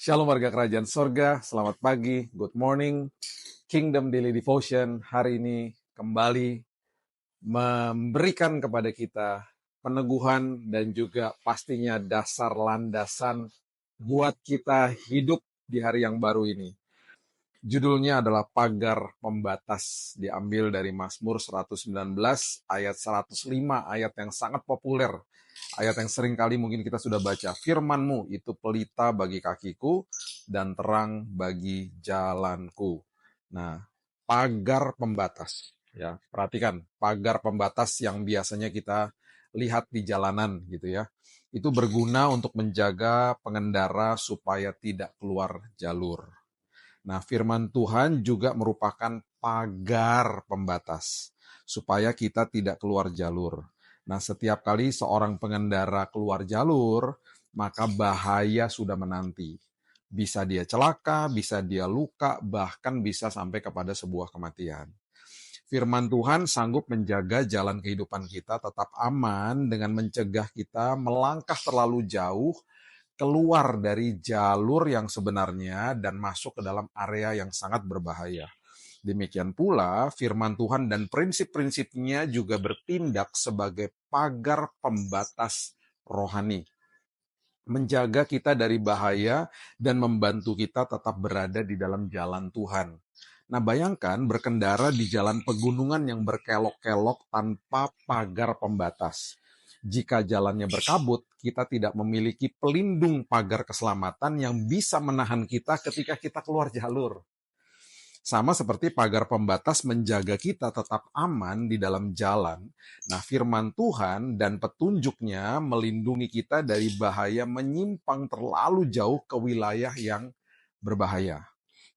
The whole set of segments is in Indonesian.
Shalom warga kerajaan sorga, selamat pagi, good morning, Kingdom Daily Devotion hari ini kembali memberikan kepada kita peneguhan dan juga pastinya dasar landasan buat kita hidup di hari yang baru ini. Judulnya adalah Pagar Pembatas, diambil dari Mazmur 119 ayat 105, ayat yang sangat populer. Ayat yang sering kali mungkin kita sudah baca. Firman-Mu itu pelita bagi kakiku dan terang bagi jalanku. Nah, pagar pembatas. Ya, perhatikan, pagar pembatas yang biasanya kita lihat di jalanan gitu ya. Itu berguna untuk menjaga pengendara supaya tidak keluar jalur. Nah, firman Tuhan juga merupakan pagar pembatas supaya kita tidak keluar jalur. Nah, setiap kali seorang pengendara keluar jalur, maka bahaya sudah menanti. Bisa dia celaka, bisa dia luka, bahkan bisa sampai kepada sebuah kematian. Firman Tuhan sanggup menjaga jalan kehidupan kita tetap aman dengan mencegah kita melangkah terlalu jauh keluar dari jalur yang sebenarnya dan masuk ke dalam area yang sangat berbahaya. Demikian pula firman Tuhan dan prinsip-prinsipnya juga bertindak sebagai pagar pembatas rohani. Menjaga kita dari bahaya dan membantu kita tetap berada di dalam jalan Tuhan. Nah, bayangkan berkendara di jalan pegunungan yang berkelok-kelok tanpa pagar pembatas. Jika jalannya berkabut, kita tidak memiliki pelindung pagar keselamatan yang bisa menahan kita ketika kita keluar jalur. Sama seperti pagar pembatas menjaga kita tetap aman di dalam jalan. Nah, firman Tuhan dan petunjuknya melindungi kita dari bahaya menyimpang terlalu jauh ke wilayah yang berbahaya.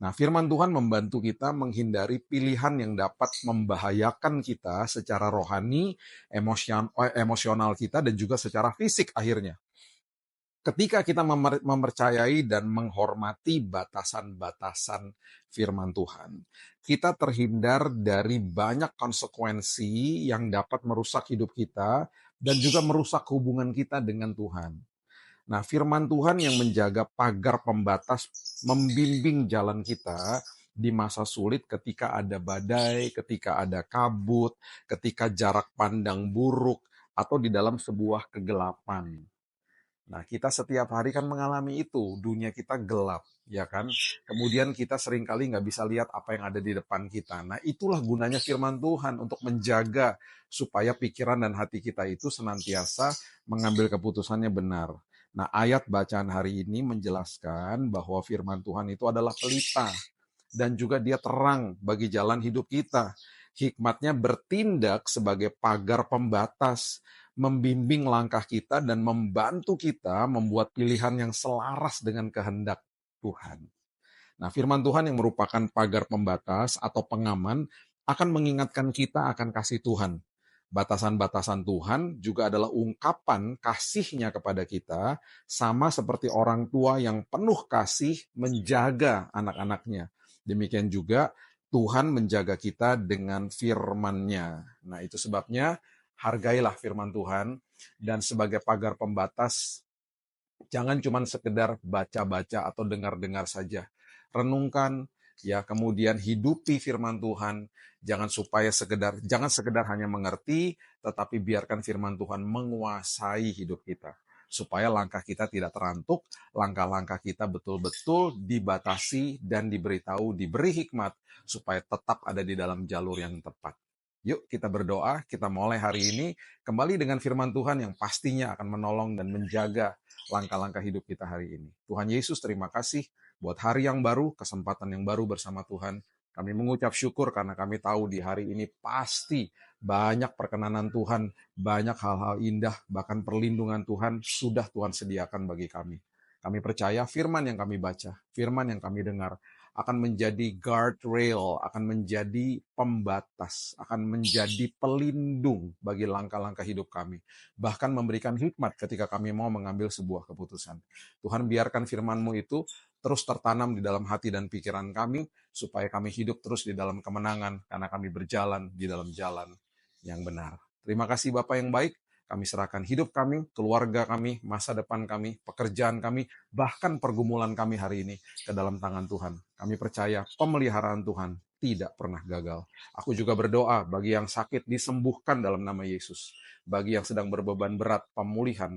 Nah, firman Tuhan membantu kita menghindari pilihan yang dapat membahayakan kita secara rohani, emosional kita, dan juga secara fisik akhirnya. Ketika kita mempercayai dan menghormati batasan-batasan firman Tuhan, kita terhindar dari banyak konsekuensi yang dapat merusak hidup kita dan juga merusak hubungan kita dengan Tuhan. Nah, firman Tuhan yang menjaga pagar pembatas membimbing jalan kita di masa sulit ketika ada badai, ketika ada kabut, ketika jarak pandang buruk, atau di dalam sebuah kegelapan. Nah, kita setiap hari kan mengalami itu. Dunia kita gelap, ya kan? Kemudian kita seringkali nggak bisa lihat apa yang ada di depan kita. Nah, itulah gunanya firman Tuhan untuk menjaga supaya pikiran dan hati kita itu senantiasa mengambil keputusannya benar. Nah, ayat bacaan hari ini menjelaskan bahwa firman Tuhan itu adalah pelita dan juga dia terang bagi jalan hidup kita. Hikmatnya bertindak sebagai pagar pembatas, membimbing langkah kita dan membantu kita membuat pilihan yang selaras dengan kehendak Tuhan. Nah, firman Tuhan yang merupakan pagar pembatas atau pengaman akan mengingatkan kita akan kasih Tuhan. Batasan-batasan Tuhan juga adalah ungkapan kasihnya kepada kita, sama seperti orang tua yang penuh kasih menjaga anak-anaknya. Demikian juga Tuhan menjaga kita dengan firman-Nya. Nah, itu sebabnya hargailah firman Tuhan dan sebagai pagar pembatas jangan cuma sekedar baca-baca atau dengar-dengar saja. Renungkan, ya, kemudian hidupi firman Tuhan. Jangan sekedar hanya mengerti, tetapi biarkan firman Tuhan menguasai hidup kita. Supaya langkah kita tidak terantuk, langkah-langkah kita betul-betul dibatasi dan diberitahu, diberi hikmat, supaya tetap ada di dalam jalur yang tepat. Yuk kita berdoa, kita mulai hari ini kembali dengan firman Tuhan yang pastinya akan menolong dan menjaga langkah-langkah hidup kita hari ini. Tuhan Yesus, terima kasih buat hari yang baru, kesempatan yang baru bersama Tuhan. Kami mengucap syukur karena kami tahu di hari ini pasti banyak perkenanan Tuhan, banyak hal-hal indah, bahkan perlindungan Tuhan sudah Tuhan sediakan bagi kami. Kami percaya firman yang kami baca, firman yang kami dengar, akan menjadi guardrail, akan menjadi pembatas, akan menjadi pelindung bagi langkah-langkah hidup kami. Bahkan memberikan hikmat ketika kami mau mengambil sebuah keputusan. Tuhan, biarkan firman-Mu itu terus tertanam di dalam hati dan pikiran kami, supaya kami hidup terus di dalam kemenangan, karena kami berjalan di dalam jalan yang benar. Terima kasih Bapa yang baik, Kami serahkan hidup kami, keluarga kami, masa depan kami, pekerjaan kami, bahkan pergumulan kami hari ini ke dalam tangan Tuhan. Kami percaya pemeliharaan Tuhan tidak pernah gagal. Aku juga berdoa bagi yang sakit disembuhkan dalam nama Yesus. Bagi yang sedang berbeban berat, pemulihan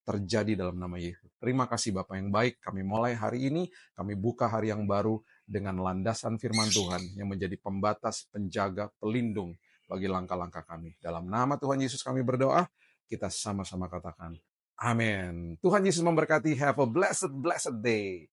terjadi dalam nama Yesus. Terima kasih Bapak yang baik. Kami mulai hari ini, kami buka hari yang baru dengan landasan firman Tuhan yang menjadi pembatas, penjaga, pelindung bagi langkah-langkah kami. Dalam nama Tuhan Yesus kami berdoa, kita sama-sama katakan, amin. Tuhan Yesus memberkati. Have a blessed, blessed day.